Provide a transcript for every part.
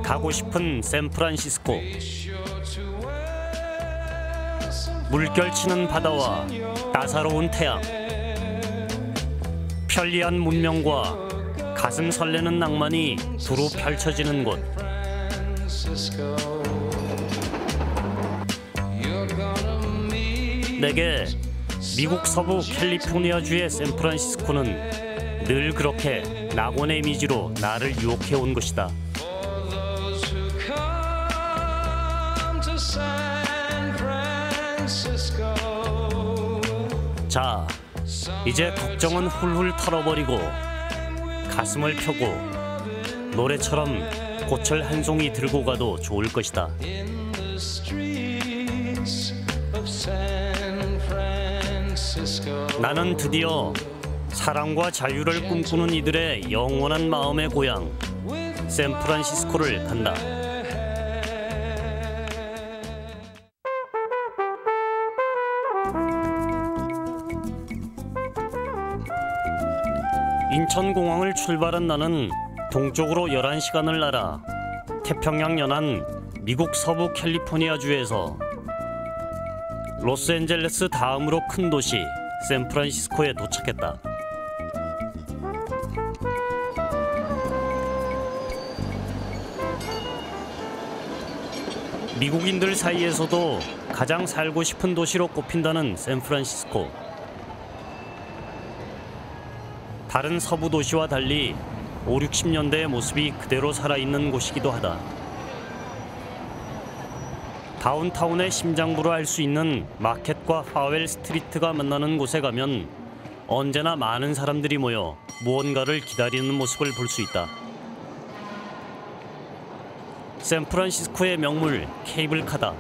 가고 싶은 샌프란시스코. 물결치는 바다와 따사로운 태양, 편리한 문명과 가슴 설레는 낭만이 두루 펼쳐지는 곳. 내게 미국 서부 캘리포니아주의 샌프란시스코는 늘 그렇게 낙원의 이미지로 나를 유혹해온 곳이다. 자, 이제 걱정은 훌훌 털어버리고 가슴을 펴고 노래처럼 꽃을 한 송이 들고 가도 좋을 것이다. 나는 드디어 사랑과 자유를 꿈꾸는 이들의 영원한 마음의 고향 샌프란시스코를 간다. 인천공항을 출발한 나는 동쪽으로 11시간을 날아 태평양 연안 미국 서부 캘리포니아주에서 로스앤젤레스 다음으로 큰 도시 샌프란시스코에 도착했다. 미국인들 사이에서도 가장 살고 싶은 도시로 꼽힌다는 샌프란시스코. 다른 서부 도시와 달리 5, 60년대의 모습이 그대로 살아있는 곳이기도 하다. 다운타운의 심장부로 할 수 있는 마켓과 파웰 스트리트가 만나는 곳에 가면 언제나 많은 사람들이 모여 무언가를 기다리는 모습을 볼 수 있다. 샌프란시스코의 명물 케이블카다.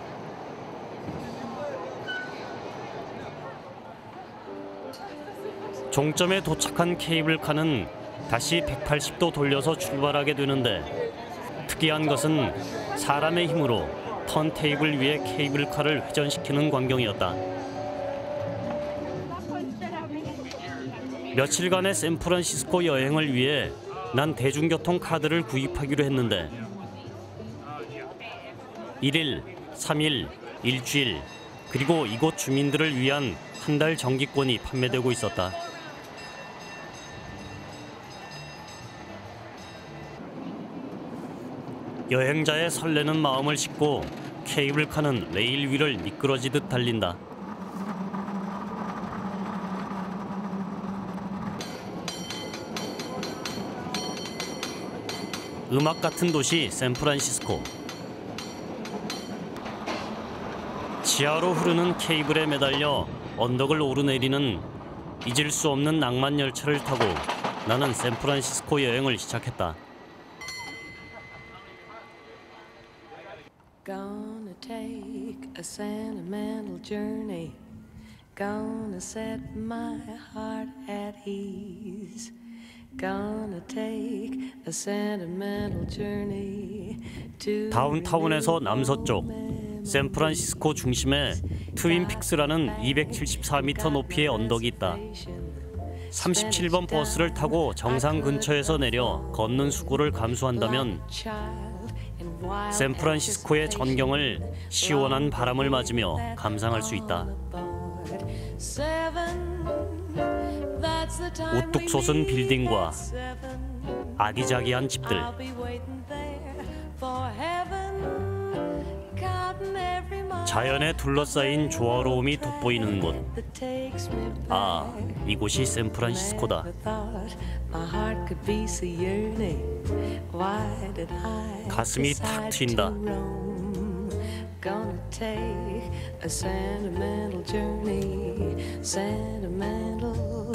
종점에 도착한 케이블카는 다시 180도 돌려서 출발하게 되는데 특이한 것은 사람의 힘으로 턴테이블 위에 케이블카를 회전시키는 광경이었다. 며칠간의 샌프란시스코 여행을 위해 난 대중교통 카드를 구입하기로 했는데 1일, 3일, 일주일, 그리고 이곳 주민들을 위한 한 달 정기권이 판매되고 있었다. 여행자의 설레는 마음을 싣고 케이블카는 레일 위를 미끄러지듯 달린다. 음악 같은 도시 샌프란시스코. 지하로 흐르는 케이블에 매달려 언덕을 오르내리는 잊을 수 없는 낭만 열차를 타고 나는 샌프란시스코 여행을 시작했다. Gonna take a sentimental journey. Gonna set my heart at ease. Gonna take a sentimental journey to 다운타운에서 남서쪽 샌프란시스코 중심에 트윈픽스라는 274m 높이의 언덕이 있다. 37번 버스를 타고 정상 근처에서 내려 걷는 수고를 감수한다면 샌프란시스코의 전경을 시원한 바람을 맞으며 감상할 수 있다. 우뚝 솟은 빌딩과 아기자기한 집들, 자연에 둘러싸인 조화로움이 돋보이는 곳. 아, 이곳이 샌프란시스코다. 가슴이 탁 트인다.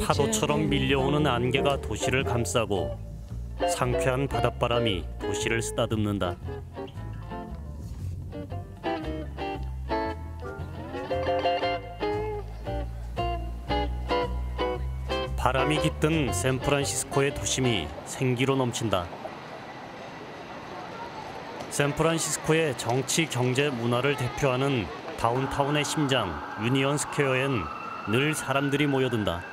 파도처럼 밀려오는 안개가 도시를 감싸고 상쾌한 바닷바람이 도시를 쓰다듬는다. 바람이 깃든 샌프란시스코의 도심이 생기로 넘친다. 샌프란시스코의 정치, 경제, 문화를 대표하는 다운타운의 심장 유니언 스퀘어엔 늘 사람들이 모여든다.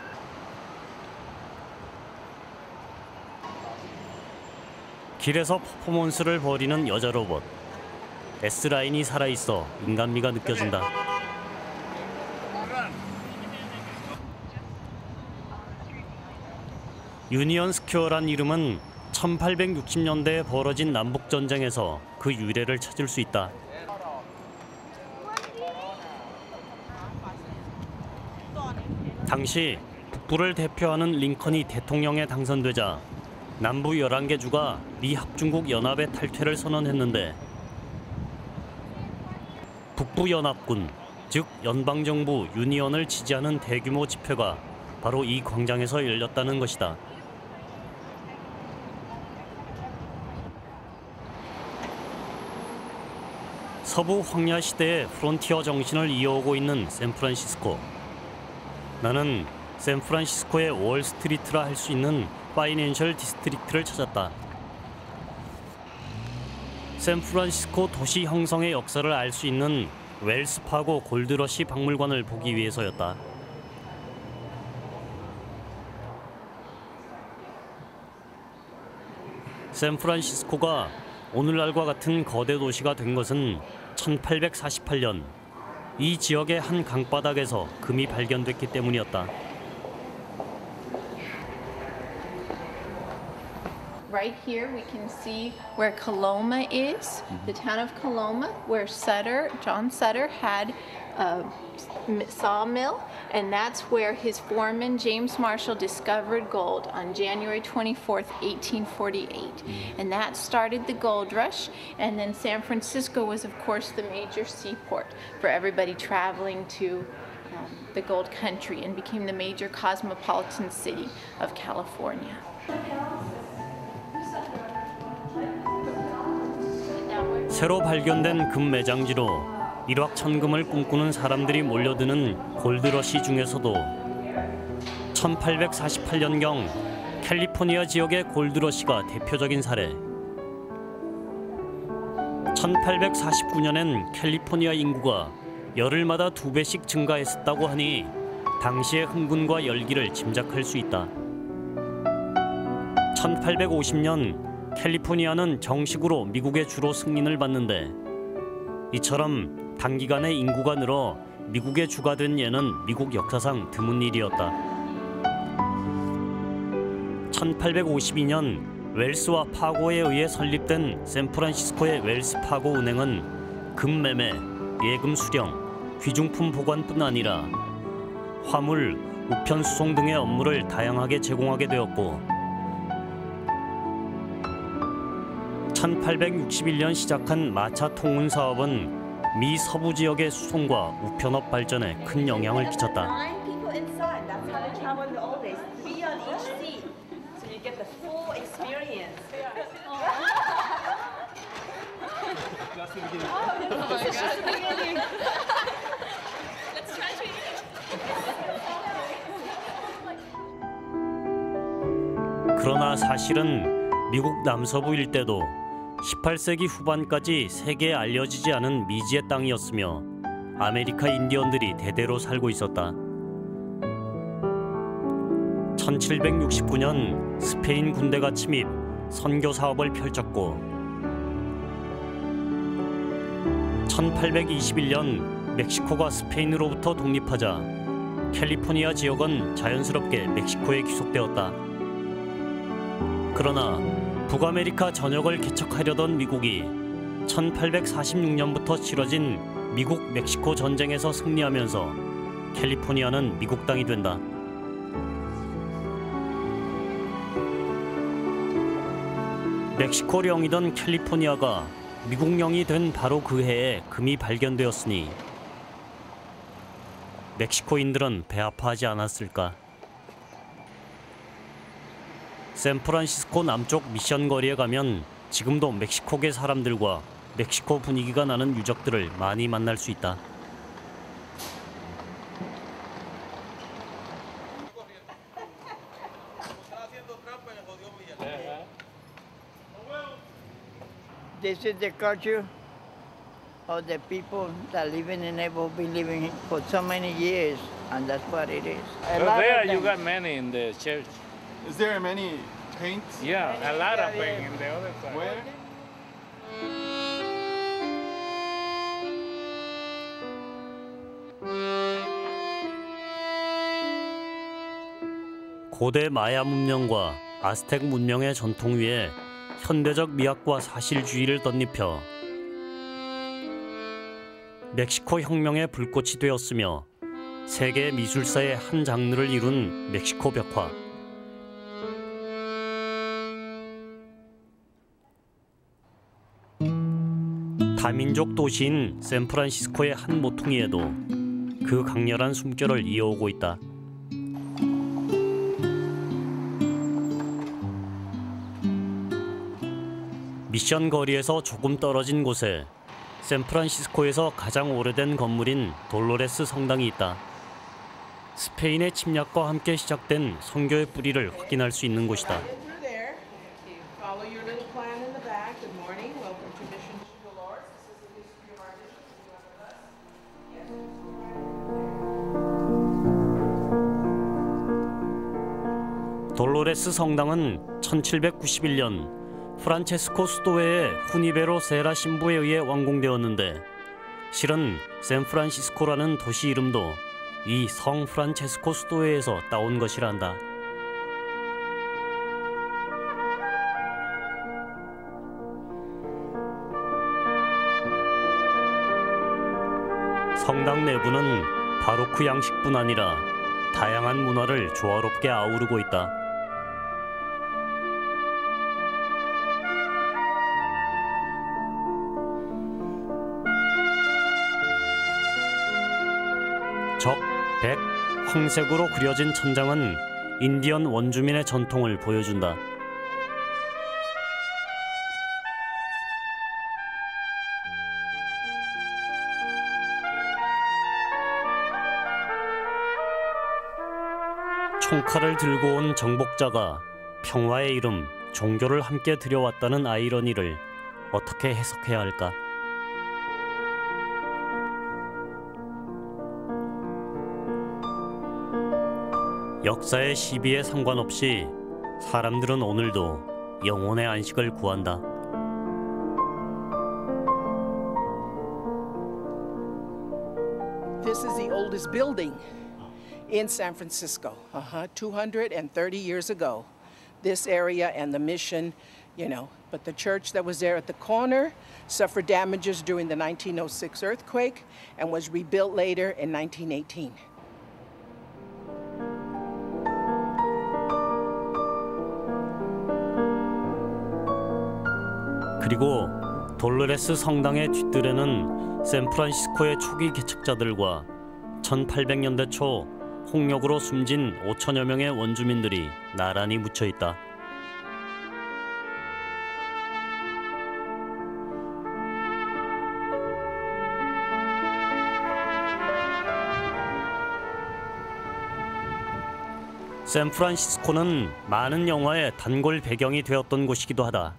길에서 퍼포먼스를 벌이는 여자 로봇. S라인이 살아있어 인간미가 느껴진다. 유니언 스퀘어란 이름은 1860년대에 벌어진 남북전쟁에서 그 유래를 찾을 수 있다. 당시 북부를 대표하는 링컨이 대통령에 당선되자 남부 11개 주가 미 합중국 연합의 탈퇴를 선언했는데 북부 연합군, 즉 연방정부 유니언을 지지하는 대규모 집회가 바로 이 광장에서 열렸다는 것이다. 서부 황야 시대의 프론티어 정신을 이어오고 있는 샌프란시스코. 나는 샌프란시스코의 월스트리트라 할 수 있는 파이낸셜 디스트릭트를 찾았다. 샌프란시스코 도시 형성의 역사를 알 수 있는 웰스파고 골드러시 박물관을 보기 위해서였다. 샌프란시스코가 오늘날과 같은 거대 도시가 된 것은 1848년 이 지역의 한 강바닥에서 금이 발견됐기 때문이었다. Right here we can see where Coloma is, the town of Coloma, where John Sutter had a sawmill, and that's where his foreman James Marshall discovered gold on January 24th, 1848. And that started the gold rush, and then San Francisco was of course the major seaport for everybody traveling to the gold country, and became the major cosmopolitan city of California. 새로 발견된 금 매장지로 일확천금을 꿈꾸는 사람들이 몰려드는 골드러시 중에서도 1848년경 캘리포니아 지역의 골드러시가 대표적인 사례. 1849년엔 캘리포니아 인구가 열흘마다 2배씩 증가했었다고 하니 당시의 흥분과 열기를 짐작할 수 있다. 1850년 캘리포니아는 정식으로 미국의 주로 승인을 받는데 이처럼 단기간에 인구가 늘어 미국의 주가 된 예는 미국 역사상 드문 일이었다. 1852년 웰스와 파고에 의해 설립된 샌프란시스코의 웰스 파고 은행은 금매매, 예금 수령, 귀중품 보관뿐 아니라 화물, 우편 수송 등의 업무를 다양하게 제공하게 되었고 1861년 시작한 마차 통운 사업은 미 서부 지역의 수송과 우편업 발전에 큰 영향을 끼쳤다. 그러나 사실은 미국 남서부 일대도 18세기 후반까지 세계에 알려지지 않은 미지의 땅이었으며 아메리카 인디언들이 대대로 살고 있었다. 1769년 스페인 군대가 침입, 선교 사업을 펼쳤고 1821년 멕시코가 스페인으로부터 독립하자 캘리포니아 지역은 자연스럽게 멕시코에 귀속되었다. 그러나 북아메리카 전역을 개척하려던 미국이 1846년부터 치러진 미국 멕시코 전쟁에서 승리하면서 캘리포니아는 미국 땅이 된다. 멕시코령이던 캘리포니아가 미국령이 된 바로 그 해에 금이 발견되었으니 멕시코인들은 배아파하지 않았을까. 샌프란시스코 남쪽 미션 거리에 가면 지금도 멕시코계 사람들과 멕시코 분위기가 나는 유적들을 많이 만날 수 있다. This is the culture of the people that live in the neighborhood, been living for so many years, and that's what it is. So there you got many in the church. Is there many paint? Yeah, a lot of paint in the other side. Where? 고대 마야 문명과 아스텍 문명의 전통 위에 현대적 미학과 사실주의를 덧입혀 멕시코 혁명의 불꽃이 되었으며 세계 미술사의 한 장르를 이룬 멕시코 벽화. 다민족 도시인 샌프란시스코의 한 모퉁이에도 그 강렬한 숨결을 이어오고 있다. 미션 거리에서 조금 떨어진 곳에 샌프란시스코에서 가장 오래된 건물인 돌로레스 성당이 있다. 스페인의 침략과 함께 시작된 선교의 뿌리를 확인할 수 있는 곳이다. 돌로레스 성당은 1791년 프란체스코 수도회의 후니베로 세라 신부에 의해 완공되었는데 실은 샌프란시스코라는 도시 이름도 이 성 프란체스코 수도회에서 따온 것이라 한다. 성당 내부는 바로크 양식뿐 아니라 다양한 문화를 조화롭게 아우르고 있다. 적, 백, 황색으로 그려진 천장은 인디언 원주민의 전통을 보여준다. 총칼을 들고 온 정복자가 평화의 이름, 종교를 함께 들여왔다는 아이러니를 어떻게 해석해야 할까? 역사의 시비에 상관없이 사람들은 오늘도 영혼의 안식을 구한다. This is the oldest building in San Francisco. 230 years ago. This area and the mission, but the church that was there at the corner suffered damages during the 1906 earthquake and was rebuilt later in 1918. 그리고 돌로레스 성당의 뒷뜰에는 샌프란시스코의 초기 개척자들과 1800년대 초 홍역으로 숨진 5천여 명의 원주민들이 나란히 묻혀 있다. 샌프란시스코는 많은 영화의 단골 배경이 되었던 곳이기도 하다.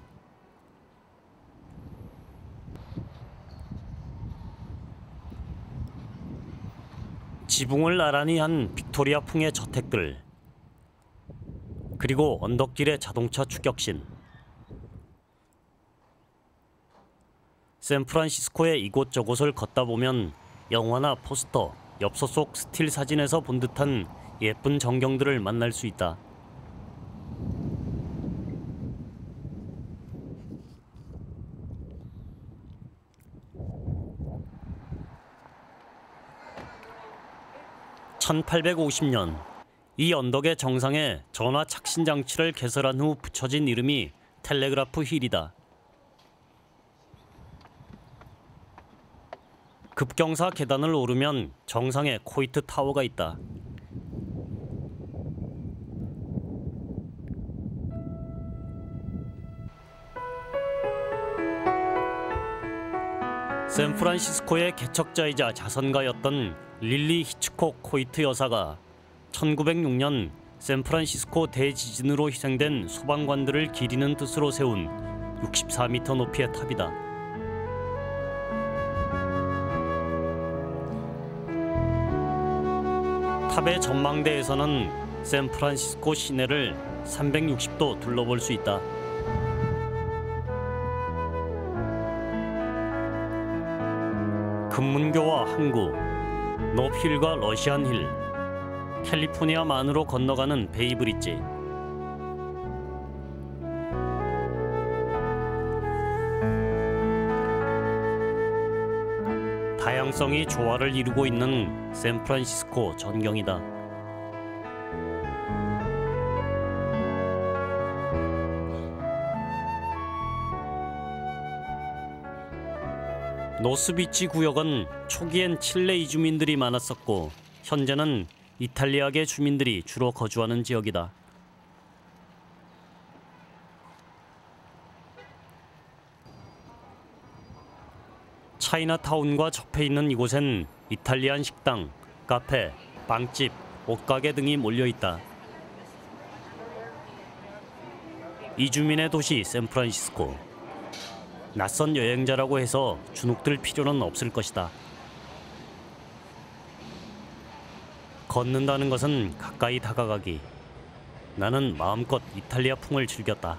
지붕을 나란히 한 빅토리아풍의 저택들, 그리고 언덕길의 자동차 추격신. 샌프란시스코의 이곳저곳을 걷다 보면 영화나 포스터, 엽서 속 스틸 사진에서 본 듯한 예쁜 전경들을 만날 수 있다. (1850년) 이 언덕의 정상에 전화 착신 장치를 개설한 후 붙여진 이름이 텔레그라프 힐이다. 급경사 계단을 오르면 정상에 코이트 타워가 있다. 샌프란시스코의 개척자이자 자선가였던 릴리 히츠콕 코이트 여사가 1906년 샌프란시스코 대지진으로 희생된 소방관들을 기리는 뜻으로 세운 64m 높이의 탑이다. 탑의 전망대에서는 샌프란시스코 시내를 360도 둘러볼 수 있다. 금문교와 항구, 노필과 러시안 힐, 캘리포니아만으로 건너가는 베이브리지. 다양성이 조화를 이루고 있는 샌프란시스코 전경이다. 노스비치 구역은 초기엔 칠레 이주민들이 많았었고 현재는 이탈리아계 주민들이 주로 거주하는 지역이다. 차이나타운과 접해 있는 이곳엔 이탈리안 식당, 카페, 빵집, 옷가게 등이 몰려 있다. 이주민의 도시 샌프란시스코. 낯선 여행자라고 해서 주눅들 필요는 없을 것이다. 걷는다는 것은 가까이 다가가기. 나는 마음껏 이탈리아 풍을 즐겼다.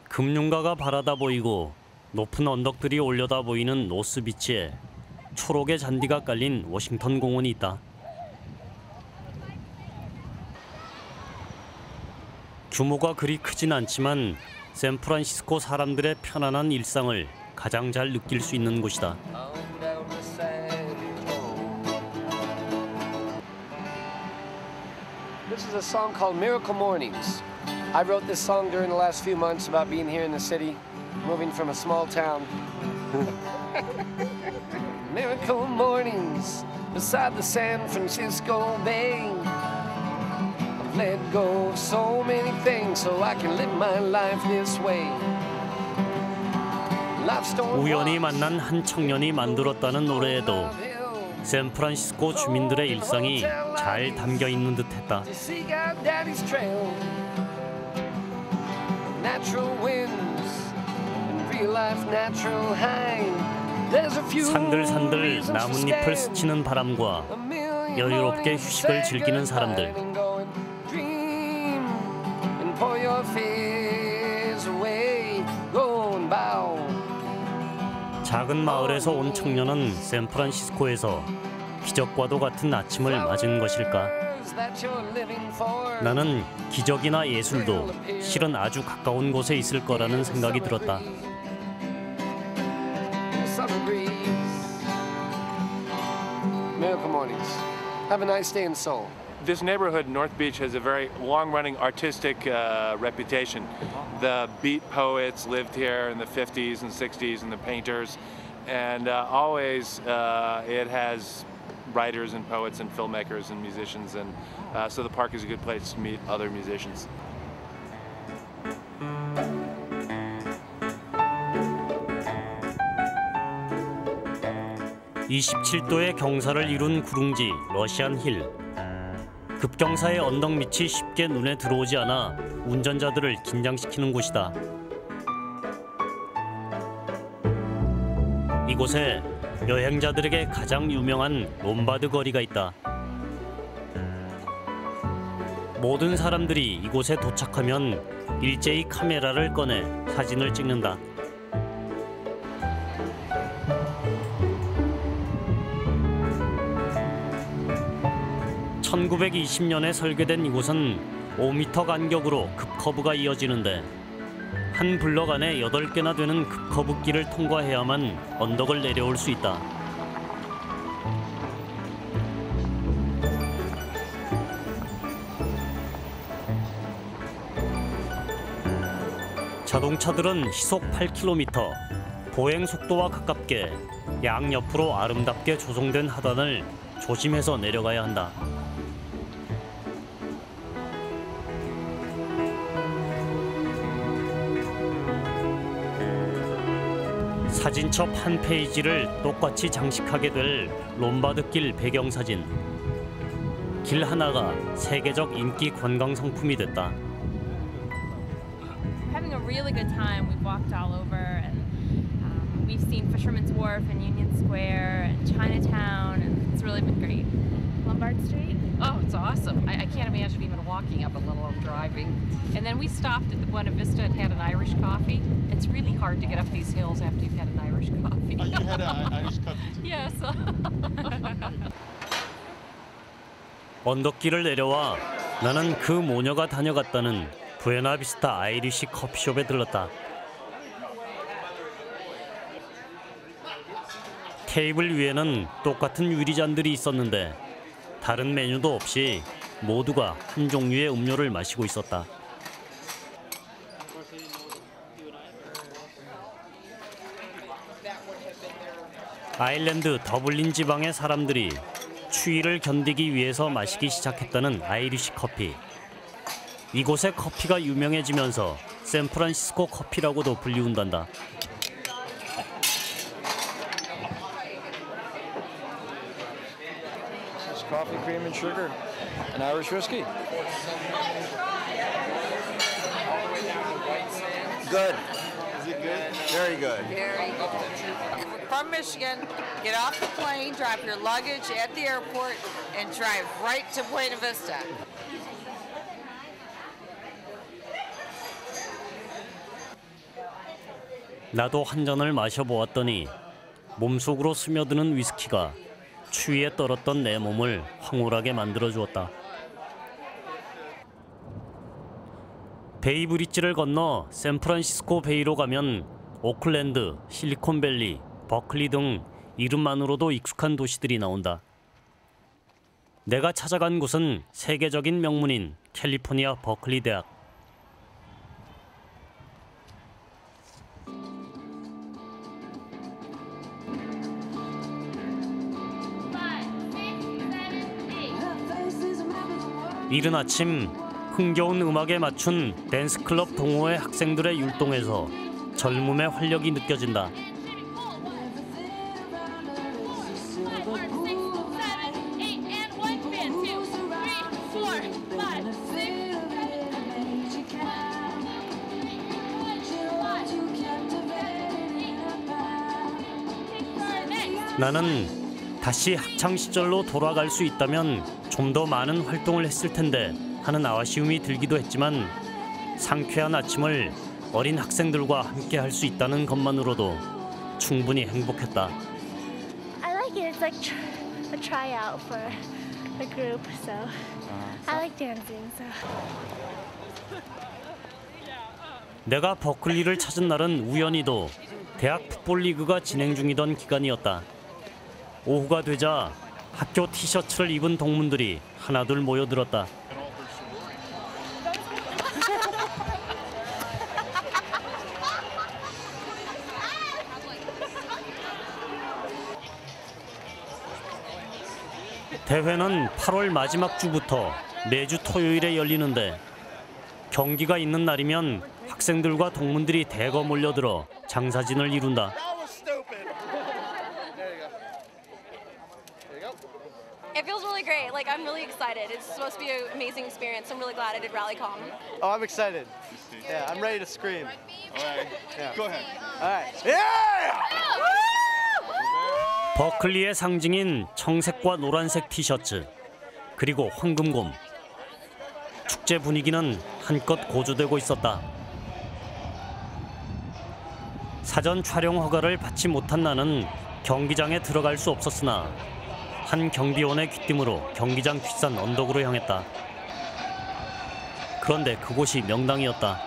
금융가가 바라다 보이고 높은 언덕들이 올려다 보이는 노스비치에 초록의 잔디가 깔린 워싱턴 공원이 있다. 규모가 그리 크진 않지만 샌프란시스코 사람들의 편안한 일상을 가장 잘 느낄 수 있는 곳이다. This is a song called Miracle Mornings. I wrote this song during the last few months about being here in the city, moving from a small town. Miracle mornings beside the San Francisco Bay. I've let go of so many things so I can live my life this way. 우연히 만난 한 청년이 만들었다는 노래에도 샌프란시스코 주민들의 일상이 잘 담겨 있는 듯했다. 산들산들 나뭇잎을 스치는 바람과 여유롭게 휴식을 즐기는 사람들. 작은 마을에서 온 청년은 샌프란시스코에서 기적과도 같은 아침을 맞은 것일까? 나는 기적이나 예술도 실은 아주 가까운 곳에 있을 거라는 생각이 들었다. Miracle mornings. Have a nice day in Seoul. This neighborhood, North Beach, has a very long-running artistic reputation. The beat poets lived here in the 50s and 60s, and the painters, and always it has writers and poets and filmmakers and musicians, and so the park is a good place to meet other musicians. (27도의) 경사를 이룬 구릉지 러시안 힐. 급경사의 언덕 밑이 쉽게 눈에 들어오지 않아 운전자들을 긴장시키는 곳이다. 이곳에 여행자들에게 가장 유명한 롬바드 거리가 있다. 모든 사람들이 이곳에 도착하면 일제히 카메라를 꺼내 사진을 찍는다. (1920년에) 설계된 이곳은 5m 간격으로 급커브가 이어지는데 한 블럭 안에 8개나 되는 급커브 길을 통과해야만 언덕을 내려올 수 있다. 자동차들은 시속 8km, 보행 속도와 가깝게 양옆으로 아름답게 조성된 하단을 조심해서 내려가야 한다. 사진첩 한 페이지를 똑같이 장식하게 될 롬바드길 배경사진. 길 하나가 세계적 인기 관광 상품이 됐다. having a really good time. We've walked all over, and we've seen Fisherman's Wharf and Union Square and Chinatown, and it's really been great. Lombard Street? Oh, it's awesome. I can't imagine even walking up it, let alone driving. And then we stopped at the Buena Vista and had an Irish coffee. It's really hard to get up these hills after you've had an Irish coffee. Oh, you had an Irish coffee too? Yes. 언덕길을 내려와 나는 그 모녀가 다녀갔다는 부에나비스타 아이리시 커피숍에 들렀다. 테이블 위에는 똑같은 유리잔들이 있었는데 다른 메뉴도 없이 모두가 한 종류의 음료를 마시고 있었다. 아일랜드 더블린 지방의 사람들이 추위를 견디기 위해서 마시기 시작했다는 아이리시 커피. 이곳의 커피가 유명해지면서 샌프란시스코 커피라고도 불리운단다. Coffee, cream, and sugar, and Irish whiskey. Good. Is it good? Very good. Very good. From Michigan, get off the plane, drop your luggage at the airport, and drive right to Buena Vista. 나도 한 잔을 마셔보았더니 몸속으로 스며드는 위스키가 추위에 떨었던 내 몸을 황홀하게 만들어주었다. 베이브리지를 건너 샌프란시스코 베이로 가면 오클랜드, 실리콘밸리, 버클리 등 이름만으로도 익숙한 도시들이 나온다. 내가 찾아간 곳은 세계적인 명문인 캘리포니아 버클리 대학. 이른 아침 흥겨운 음악에 맞춘 댄스클럽 동호회 학생들의 율동에서 젊음의 활력이 느껴진다. 나는 다시 학창 시절로 돌아갈 수 있다면 좀 더 많은 활동을 했을 텐데 하는 아쉬움이 들기도 했지만 상쾌한 아침을 어린 학생들과 함께 할 수 있다는 것만으로도 충분히 행복했다. I like it. It's like a tryout for a group, so I like dancing. So. 내가 버클리를 찾은 날은 우연히도 대학 풋볼 리그가 진행 중이던 기간이었다. 오후가 되자 학교 티셔츠를 입은 동문들이 하나둘 모여들었다. 대회는 8월 마지막 주부터 매주 토요일에 열리는데 경기가 있는 날이면 학생들과 동문들이 대거 몰려들어 장사진을 이룬다. It feels really great. Like, I'm really excited. It's supposed to be an amazing experience. I'm really glad I did RallyCom. Oh, I'm excited. Yeah, I'm ready to scream. All right. Yeah. Go ahead. All right. Yeah! 버클리의 상징인 청색과 노란색 티셔츠, 그리고 황금곰. 축제 분위기는 한껏 고조되고 있었다. 사전 촬영 허가를 받지 못한 나는 경기장에 들어갈 수 없었으나 한 경비원의 귀띔으로 경기장 뒷산 언덕으로 향했다. 그런데 그곳이 명당이었다.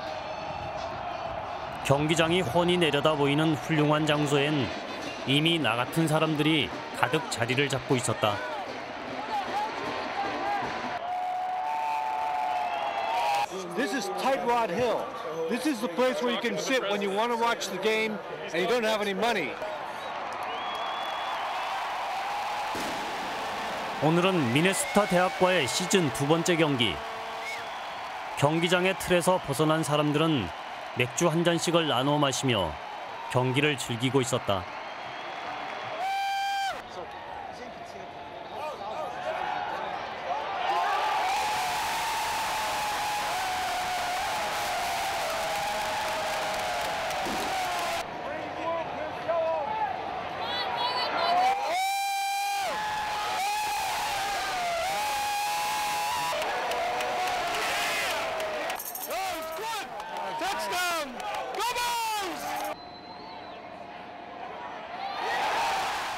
경기장이 훤히 내려다 보이는 훌륭한 장소엔 이미 나 같은 사람들이 가득 자리를 잡고 있었다. This is Tight Rod Hill. This is the place where you can sit when you want to watch the game and you don't have any money. 오늘은 미네소타 대학과의 시즌 두 번째 경기. 경기장의 틀에서 벗어난 사람들은 맥주 한 잔씩을 나눠 마시며 경기를 즐기고 있었다. Touchdown! Go Bulls!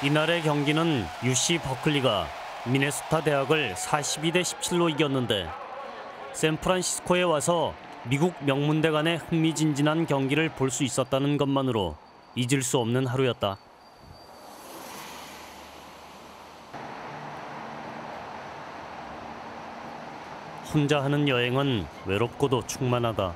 이날의 경기는 UC 버클리가 미네소타 대학을 42대 17로 이겼는데 샌프란시스코에 와서 미국 명문대 간의 흥미진진한 경기를 볼 수 있었다는 것만으로 잊을 수 없는 하루였다. 혼자 하는 여행은 외롭고도 충만하다.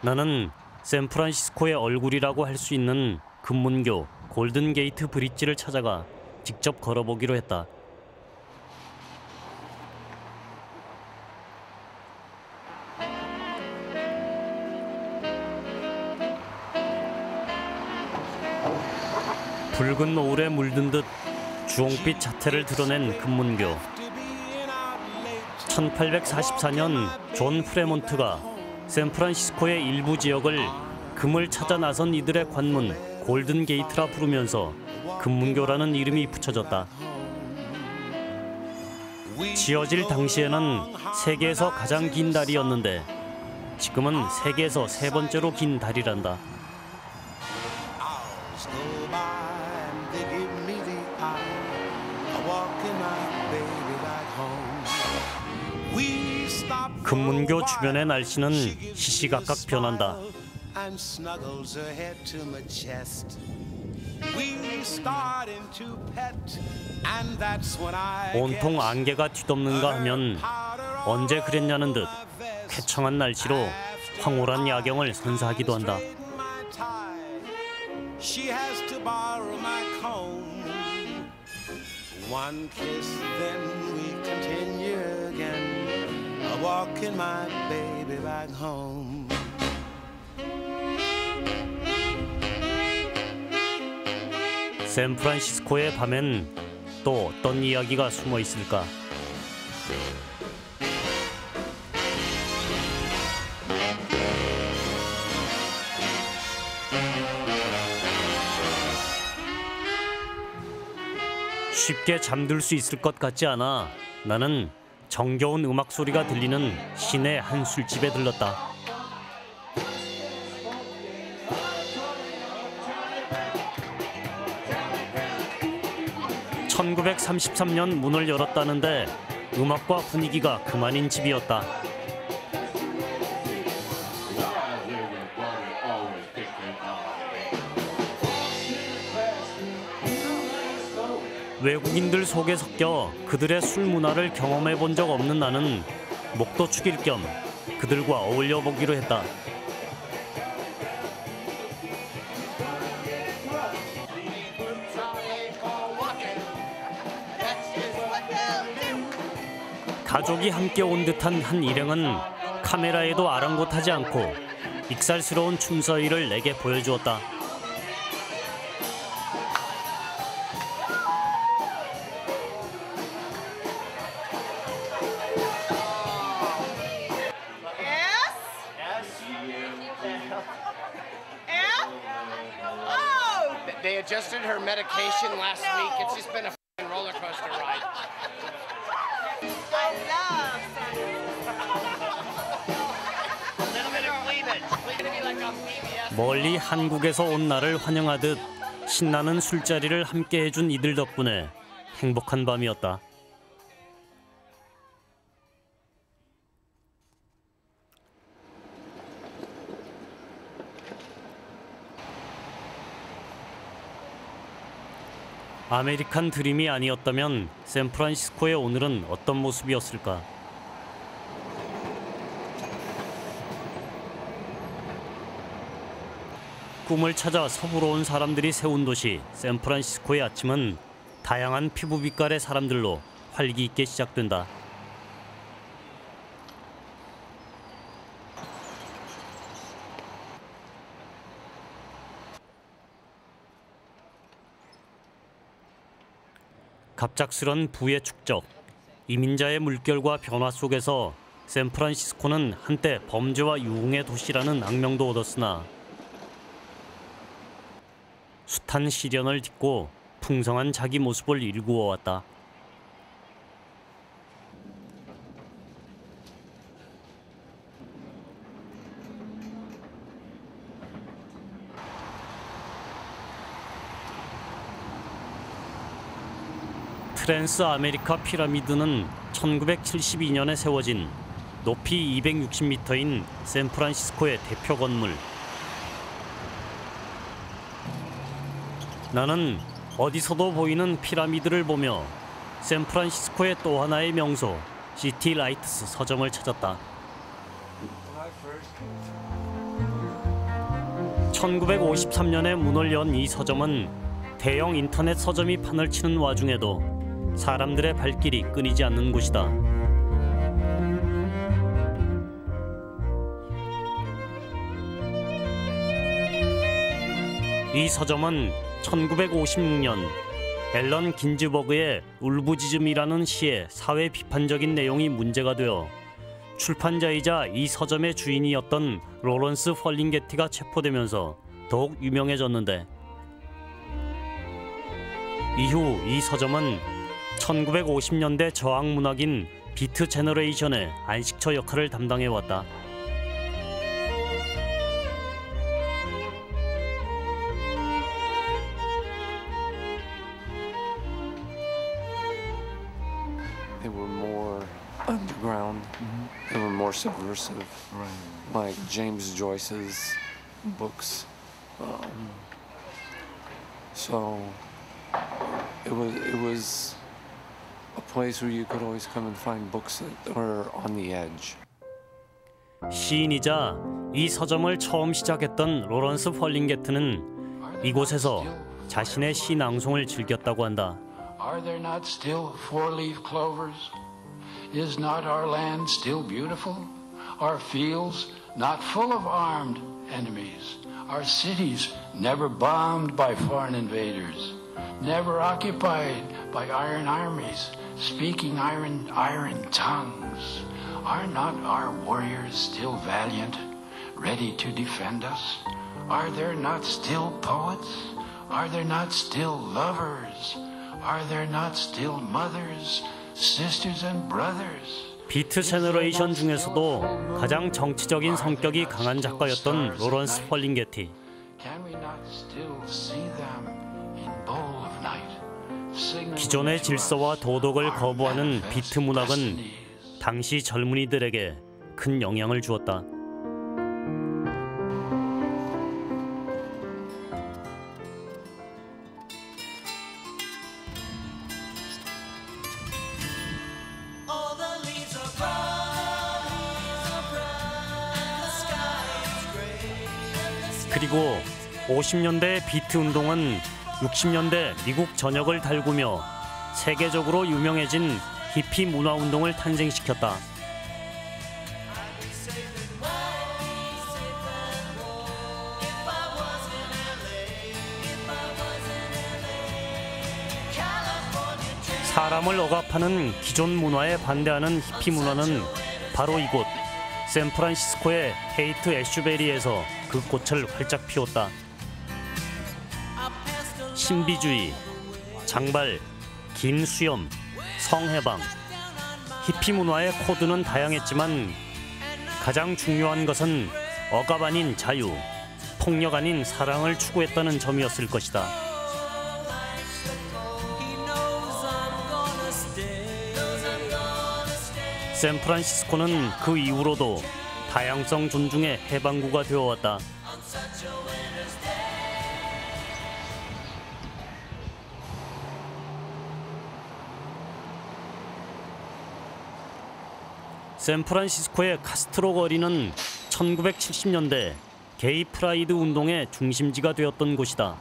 나는 샌프란시스코의 얼굴이라고 할 수 있는 금문교 골든게이트 브릿지를 찾아가 직접 걸어보기로 했다. 붉은 노을에 물든 듯 주홍빛 자태를 드러낸 금문교. 1844년 존 프레몬트가 샌프란시스코의 일부 지역을 금을 찾아 나선 이들의 관문 골든게이트라 부르면서 금문교라는 이름이 붙여졌다. 지어질 당시에는 세계에서 가장 긴 다리였는데 지금은 세계에서 세 번째로 긴 다리란다. 금문교 주변의 날씨는 시시각각 변한다. 온통 안개가 뒤덮는가 하면 언제 그랬냐는 듯 쾌청한 날씨로 황홀한 야경을 선사하기도 한다. One kiss, then we continue again. Walking my baby back home. 샌프란시스코의 밤엔 또 어떤 이야기가 숨어 있을까? 쉽게 잠들 수 있을 것 같지 않아 나는 정겨운 음악 소리가 들리는 시내 한 술집에 들렀다. (1933년) 문을 열었다는데 음악과 분위기가 그만인 집이었다. 외국인들 속에 섞여 그들의 술 문화를 경험해 본 적 없는 나는 목도 축일 겸 그들과 어울려 보기로 했다. 가족이 함께 온 듯한 한 일행은 카메라에도 아랑곳하지 않고 익살스러운 춤서위를 내게 보여주었다. They adjusted her medication last week. It's just been a f***ing roller coaster ride. I love 멀리 한국에서 온 나를 환영하듯 신나는 술자리를 함께 해준 이들 덕분에 행복한 밤이었다. 아메리칸 드림이 아니었다면 샌프란시스코의 오늘은 어떤 모습이었을까? 꿈을 찾아 서부로 온 사람들이 세운 도시 샌프란시스코의 아침은 다양한 피부 빛깔의 사람들로 활기 있게 시작된다. 갑작스런 부의 축적, 이민자의 물결과 변화 속에서 샌프란시스코는 한때 범죄와 유흥의 도시라는 악명도 얻었으나 숱한 시련을 딛고 풍성한 자기 모습을 일구어왔다. 트랜스 아메리카 피라미드는 1972년에 세워진 높이 260m인 샌프란시스코의 대표 건물. 나는 어디서도 보이는 피라미드를 보며 샌프란시스코의 또 하나의 명소 시티 라이트스 서점을 찾았다. 1953년에 문을 연 이 서점은 대형 인터넷 서점이 판을 치는 와중에도 사람들의 발길이 끊이지 않는 곳이다. 이 서점은 1956년 앨런 긴즈버그의 울부짖음이라는 시에 사회 비판적인 내용이 문제가 되어 출판자이자 이 서점의 주인이었던 로런스 펄링게티가 체포되면서 더욱 유명해졌는데, 이후 이 서점은 1950년대 저항 문학인 비트 제너레이션의 안식처 역할을 담당해왔다. They were more underground. They were more subversive. Like James Joyce's books. So it was a place where you could always come and find books that were on the edge. 시인이자 이 서점을 처음 시작했던 로런스 펄링게트는 이곳에서 자신의 시 낭송을 즐겼다고 한다. Are there not still four-leaf clovers? Is not our land still beautiful? Our fields not full of armed enemies? Our cities never bombed by foreign invaders? Never occupied by iron armies, speaking iron tongues? Are not our warriors still valiant, ready to defend us? Are there not still poets? Are there not still lovers? Are there not still mothers, sisters and brothers? 비트 제너레이션 중에서도 가장 정치적인 성격이 강한 작가였던 로런스 펄링게티. 기존의 질서와 도덕을 거부하는 비트 문학은 당시 젊은이들에게 큰 영향을 주었다. 그리고 50년대 비트 운동은 60년대 미국 전역을 달구며 세계적으로 유명해진 히피 문화 운동을 탄생시켰다. 사람을 억압하는 기존 문화에 반대하는 히피 문화는 바로 이곳 샌프란시스코의 헤이트 애슈베리에서 그 꽃을 활짝 피웠다. 신비주의, 장발, 긴 수염, 성해방, 히피 문화의 코드는 다양했지만 가장 중요한 것은 억압 아닌 자유, 폭력 아닌 사랑을 추구했다는 점이었을 것이다. 샌프란시스코는 그 이후로도 다양성 존중의 해방구가 되어왔다. 샌프란시스코의 카스트로 거리는 1970년대 게이 프라이드 운동의 중심지가 되었던 곳이다.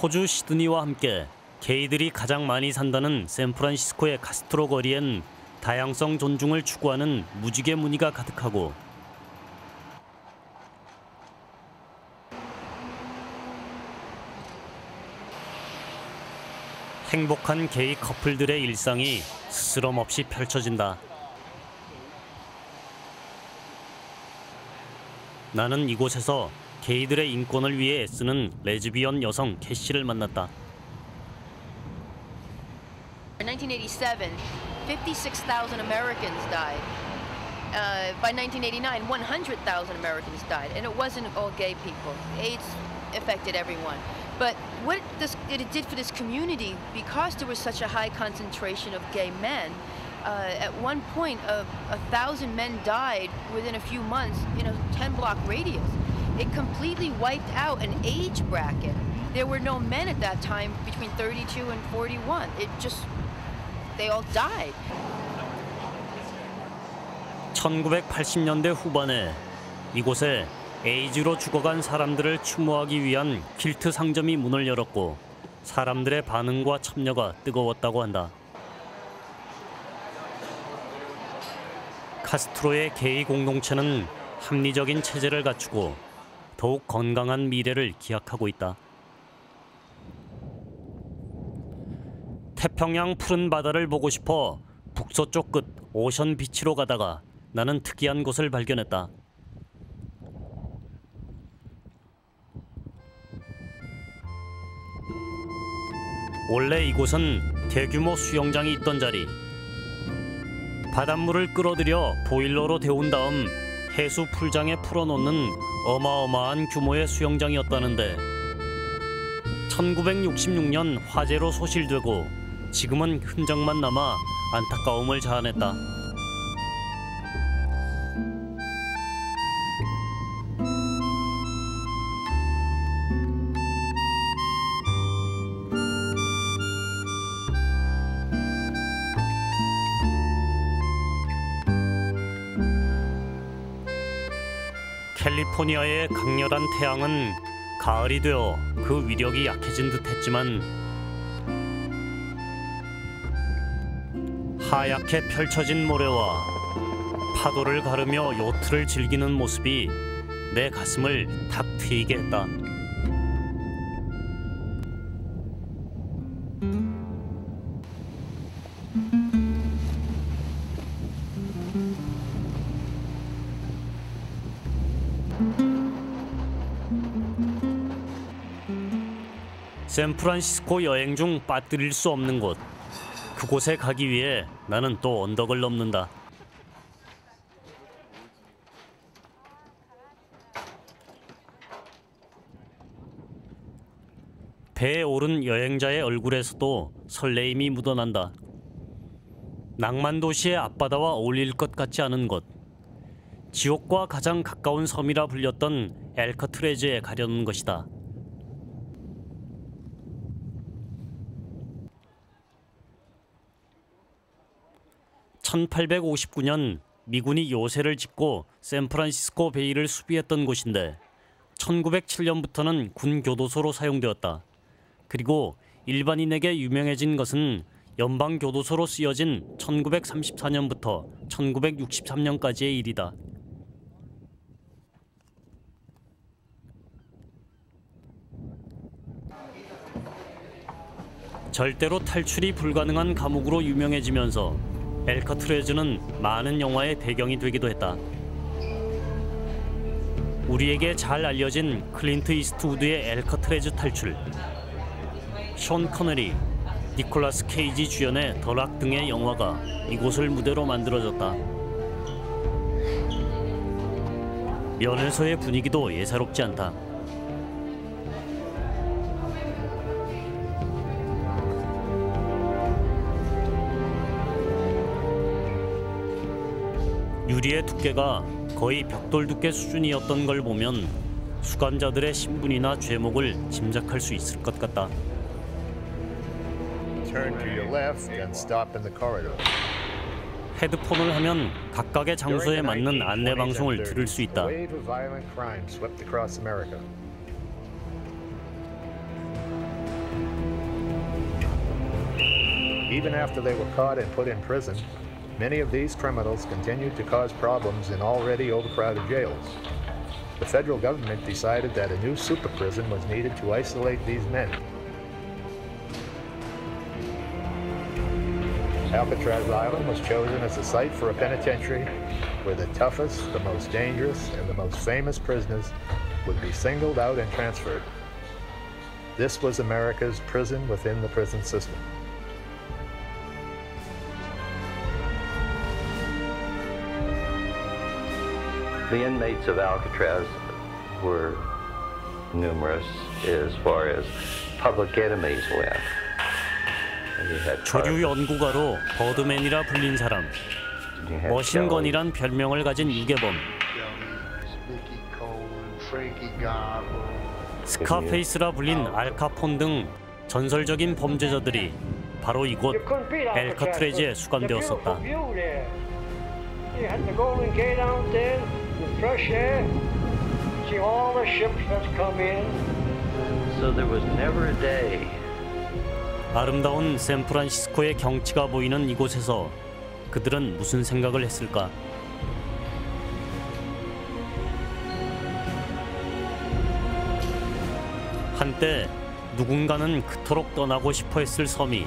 호주 시드니와 함께 게이들이 가장 많이 산다는 샌프란시스코의 카스트로 거리엔 다양성 존중을 추구하는 무지개 무늬가 가득하고 행복한 게이 커플들의 일상이 스스럼 없이 펼쳐진다. 나는 이곳에서 게이들의 인권을 위해 애쓰는 레즈비언 여성 캐시를 만났다. In 1987, 56,000 Americans died. By 1989, 100,000 Americans died, and it wasn't all gay people. AIDS affected everyone. But what it did for this community, because there was such a high concentration of gay men, at one point, 1,000 men died within a few months in a 10-block radius. It completely wiped out an age bracket. There were no men at that time between 32 and 41. They all died. 1980년대 후반에 이곳에 에이즈로 죽어간 사람들을 추모하기 위한 퀼트 상점이 문을 열었고 사람들의 반응과 참여가 뜨거웠다고 한다. 카스트로의 게이 공동체는 합리적인 체제를 갖추고 더욱 건강한 미래를 기약하고 있다. 태평양 푸른 바다를 보고 싶어 북서쪽 끝 오션 비치로 가다가 나는 특이한 곳을 발견했다. 원래 이곳은 대규모 수영장이 있던 자리. 바닷물을 끌어들여 보일러로 데운 다음 해수 풀장에 풀어놓는 어마어마한 규모의 수영장이었다는데 1966년 화재로 소실되고 지금은 흔적만 남아 안타까움을 자아냈다. 캘리포니아의 강렬한 태양은 가을이 되어 그 위력이 약해진 듯했지만 하얗게 펼쳐진 모래와 파도를 가르며 요트를 즐기는 모습이 내 가슴을 탁 트이게 했다. 샌프란시스코 여행 중 빠뜨릴 수 없는 곳. 그곳에 가기 위해 나는 또 언덕을 넘는다. 배에 오른 여행자의 얼굴에서도 설레임이 묻어난다. 낭만 도시의 앞바다와 어울릴 것 같지 않은 곳. 지옥과 가장 가까운 섬이라 불렸던 엘커트레즈에 가려는 것이다. 1859년 미군이 요새를 짓고 샌프란시스코 베이를 수비했던 곳인데 1907년부터는 군 교도소로 사용되었다. 그리고 일반인에게 유명해진 것은 연방 교도소로 쓰여진 1934년부터 1963년까지의 일이다. 절대로 탈출이 불가능한 감옥으로 유명해지면서 엘커트레즈는 많은 영화의 배경이 되기도 했다. 우리에게 잘 알려진 클린트 이스트우드의 엘커트레즈 탈출, 션 커너리, 니콜라스 케이지 주연의 더 락 등의 영화가 이곳을 무대로 만들어졌다. 면회소의 분위기도 예사롭지 않다. 유리의 두께가 거의 벽돌 두께 수준이었던 걸 보면 수감자들의 신분이나 죄목을 짐작할 수 있을 것 같다. Turn to your left and stop in the corridor. 헤드폰을 하면 각각의 장소에 맞는 안내 방송을 들을 수 있다. Wave of violent crime swept across America. Even after they were caught and put in prison, many of these criminals continued to cause problems in already overcrowded jails. The federal government decided that a new super prison was needed to isolate these men. Alcatraz Island was chosen as a site for a penitentiary where the toughest, the most dangerous, and the most famous prisoners would be singled out and transferred. This was America's prison within the prison system. The inmates of Alcatraz were numerous as far as public enemies went. 조류 연구가로 버드맨이라 불린 사람, 머신건이란 별명을 가진 유괴범, 스카페이스라 불린 알카폰 등 전설적인 범죄자들이 바로 이곳 엘카트레즈에 수감되었었다. 아름다운 샌프란시스코의 경치가 보이는 이곳에서 그들은 무슨 생각을 했을까? 한때 누군가는 그토록 떠나고 싶어 했을 섬이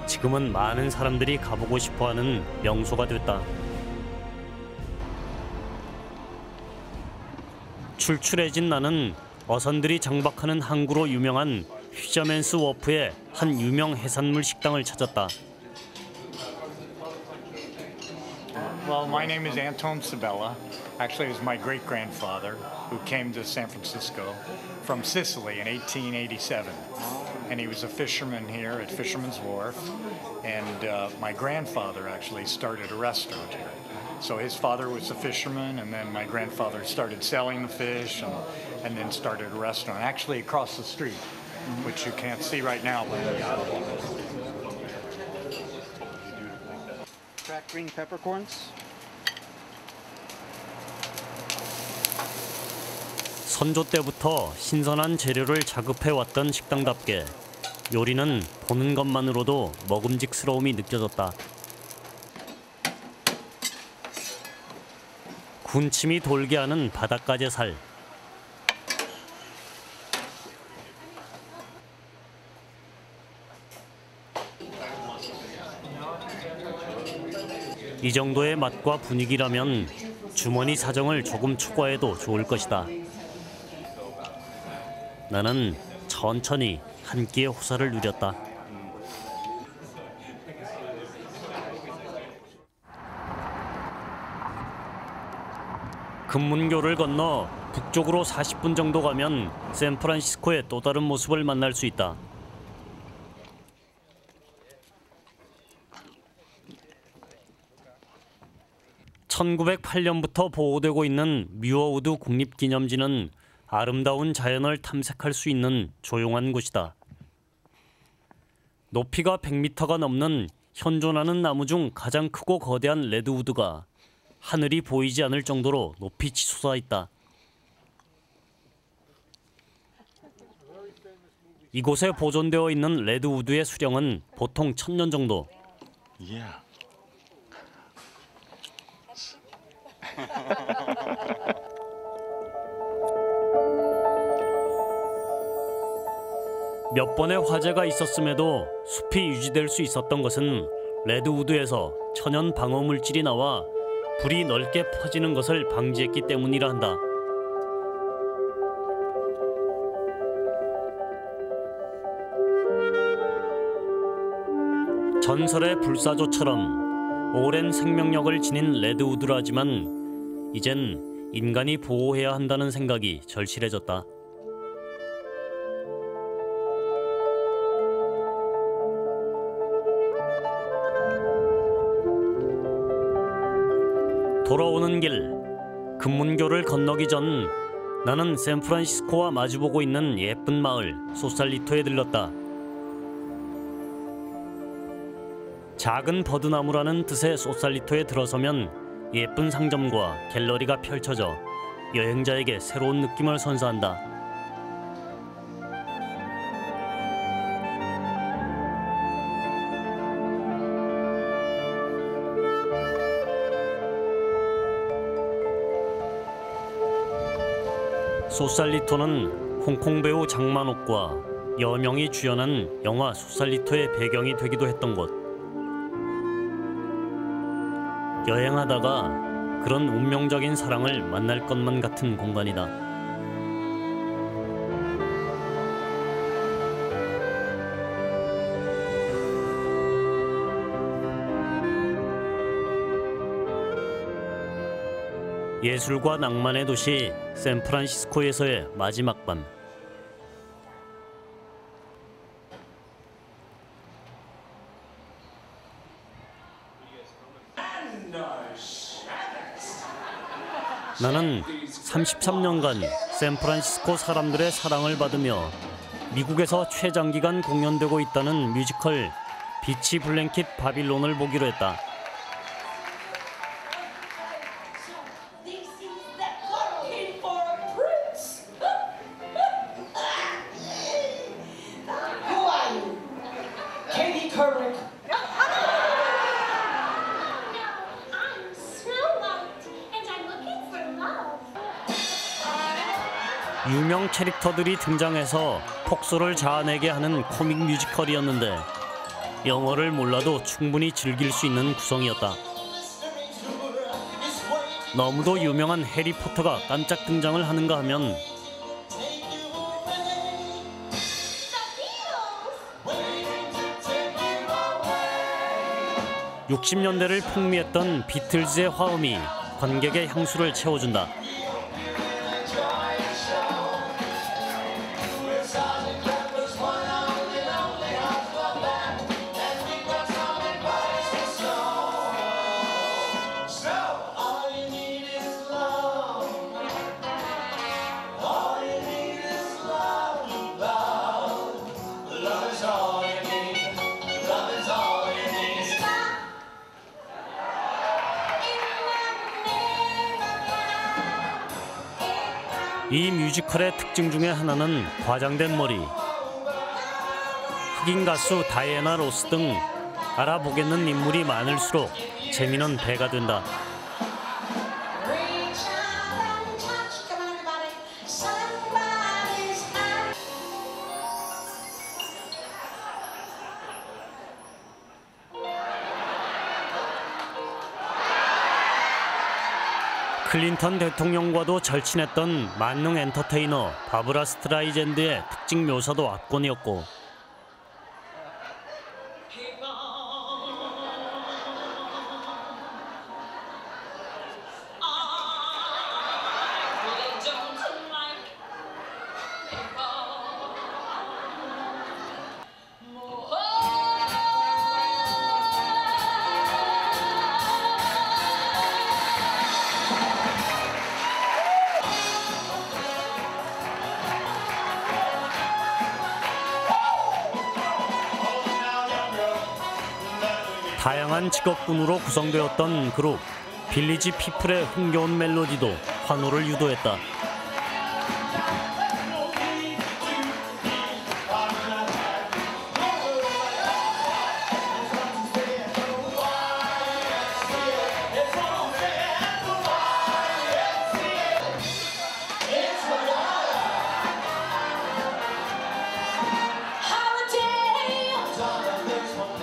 지금은 많은 사람들이 가보고 싶어하는 명소가 됐다. 출출해진 나는 어선들이 정박하는 항구로 유명한 피셔맨스 워프의 한 유명 해산물 식당을 찾았다. Well, my name is Anton Sabella. Actually, it was my great-grandfather who came to San Francisco from Sicily in 1887. And he was a fisherman here at Fisherman's Wharf. And my grandfather actually started a restaurant here. So his father was a fisherman, and then my grandfather started selling the fish and then started a restaurant, actually across the street, which you can't see right now. Cracked green peppercorns. 선조 때부터 신선한 재료를 자급해왔던 식당답게 요리는 보는 것만으로도 먹음직스러움이 느껴졌다. 군침이 돌게 하는 바닷가재 살. 이 정도의 맛과 분위기라면 주머니 사정을 조금 초과해도 좋을 것이다. 나는 천천히 한 끼의 호사를 누렸다. 금문교를 건너 북쪽으로 40분 정도 가면 샌프란시스코의 또 다른 모습을 만날 수 있다. (1908년부터) 보호되고 있는 뮤어우드 국립기념지는 아름다운 자연을 탐색할 수 있는 조용한 곳이다. 높이가 100m가 넘는 현존하는 나무 중 가장 크고 거대한 레드우드가 하늘이 보이지 않을 정도로 높이 치솟아 있다. 이곳에 보존되어 있는 레드우드의 수령은 보통 1000년 정도. Yeah. 몇 번의 화재가 있었음에도 숲이 유지될 수 있었던 것은 레드우드에서 천연 방어 물질이 나와 불이 넓게 퍼지는 것을 방지했기 때문이라 한다. 전설의 불사조처럼 오랜 생명력을 지닌 레드우드라지만 이젠 인간이 보호해야 한다는 생각이 절실해졌다. 돌아오는 길, 금문교를 건너기 전 나는 샌프란시스코와 마주보고 있는 예쁜 마을 소살리토에 들렀다. 작은 버드나무라는 뜻의 소살리토에 들어서면 예쁜 상점과 갤러리가 펼쳐져 여행자에게 새로운 느낌을 선사한다. 소살리토는 홍콩 배우 장만옥과 여명이 주연한 영화 소살리토의 배경이 되기도 했던 곳. 여행하다가 그런 운명적인 사랑을 만날 것만 같은 공간이다. 예술과 낭만의 도시 샌프란시스코에서의 마지막 밤. 나는 33년간 샌프란시스코 사람들의 사랑을 받으며 미국에서 최장기간 공연되고 있다는 뮤지컬 비치 블랭킷 바빌론을 보기로 했다. 유명 캐릭터들이 등장해서 폭소를 자아내게 하는 코믹 뮤지컬이었는데 영어를 몰라도 충분히 즐길 수 있는 구성이었다. 너무도 유명한 해리포터가 깜짝 등장을 하는가 하면 60년대를 풍미했던 비틀즈의 화음이 관객의 향수를 채워준다. 이 뮤지컬의 특징 중에 하나는 과장된 머리. 흑인 가수 다이애나 로스 등 알아보겠는 인물이 많을수록 재미는 배가 된다. 클린턴 대통령과도 절친했던 만능 엔터테이너 바브라 스트라이젠드의 특징 묘사도 압권이었고 다양한 직업군으로 구성되었던 그룹 빌리지 피플의 흥겨운 멜로디도 환호를 유도했다.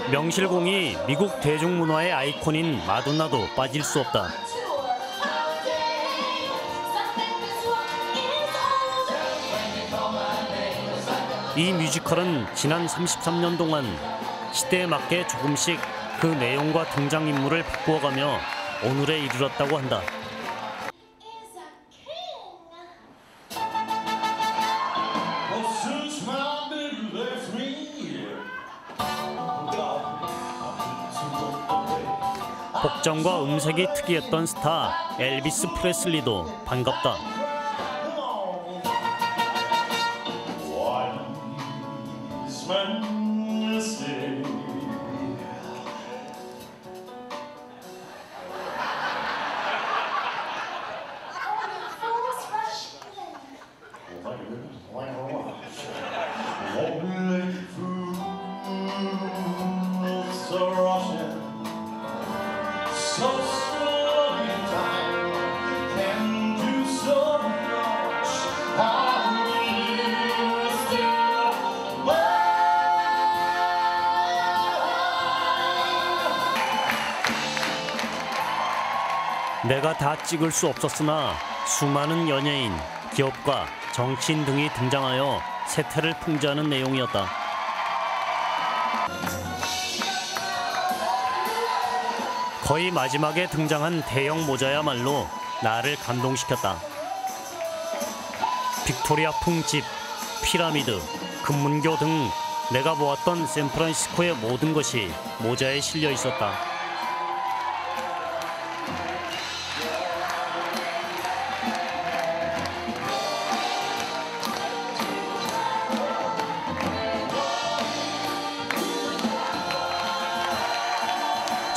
명실공히 미국 대중문화의 아이콘인 마돈나도 빠질 수 없다. 이 뮤지컬은 지난 33년 동안 시대에 맞게 조금씩 그 내용과 등장인물을 바꾸어가며 오늘에 이르렀다고 한다. 복장과 음색이 특이했던 스타 엘비스 프레슬리도 반갑다. 내가 다 찍을 수 없었으나 수많은 연예인, 기업가, 정치인 등이 등장하여 세태를 풍자하는 내용이었다. 거의 마지막에 등장한 대형 모자야말로 나를 감동시켰다. 빅토리아풍 집, 피라미드, 금문교 등 내가 보았던 샌프란시스코의 모든 것이 모자에 실려 있었다.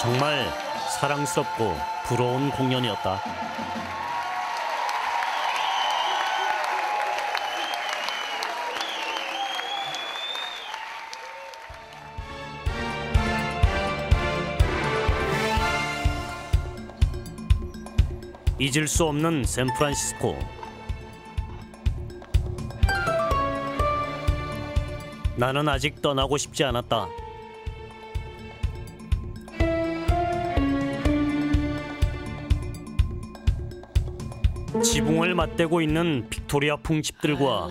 정말 사랑스럽고 부러운 공연이었다. 잊을 수 없는 샌프란시스코. 나는 아직 떠나고 싶지 않았다. 지붕을 맞대고 있는 빅토리아풍 집들과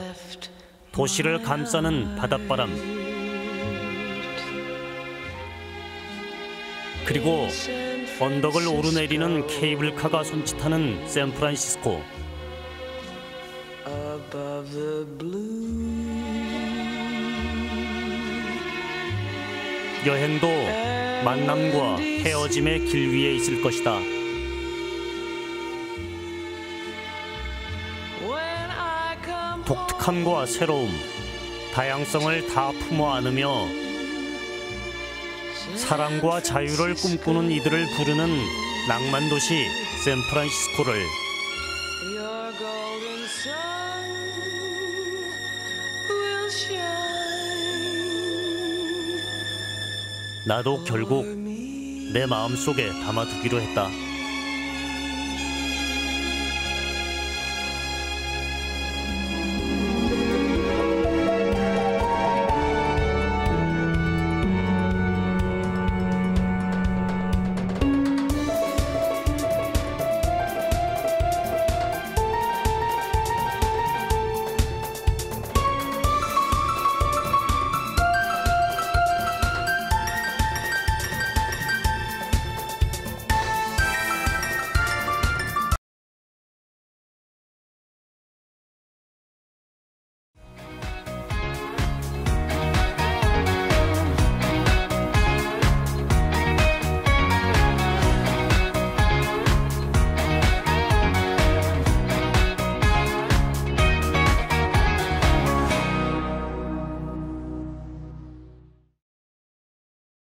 도시를 감싸는 바닷바람, 그리고 언덕을 오르내리는 케이블카가 손짓하는 샌프란시스코. 여행도 만남과 헤어짐의 길 위에 있을 것이다. 독특함과 새로움, 다양성을 다 품어 안으며 사랑과 자유를 꿈꾸는 이들을 부르는 낭만 도시 샌프란시스코를 나도 결국 내 마음속에 담아두기로 했다.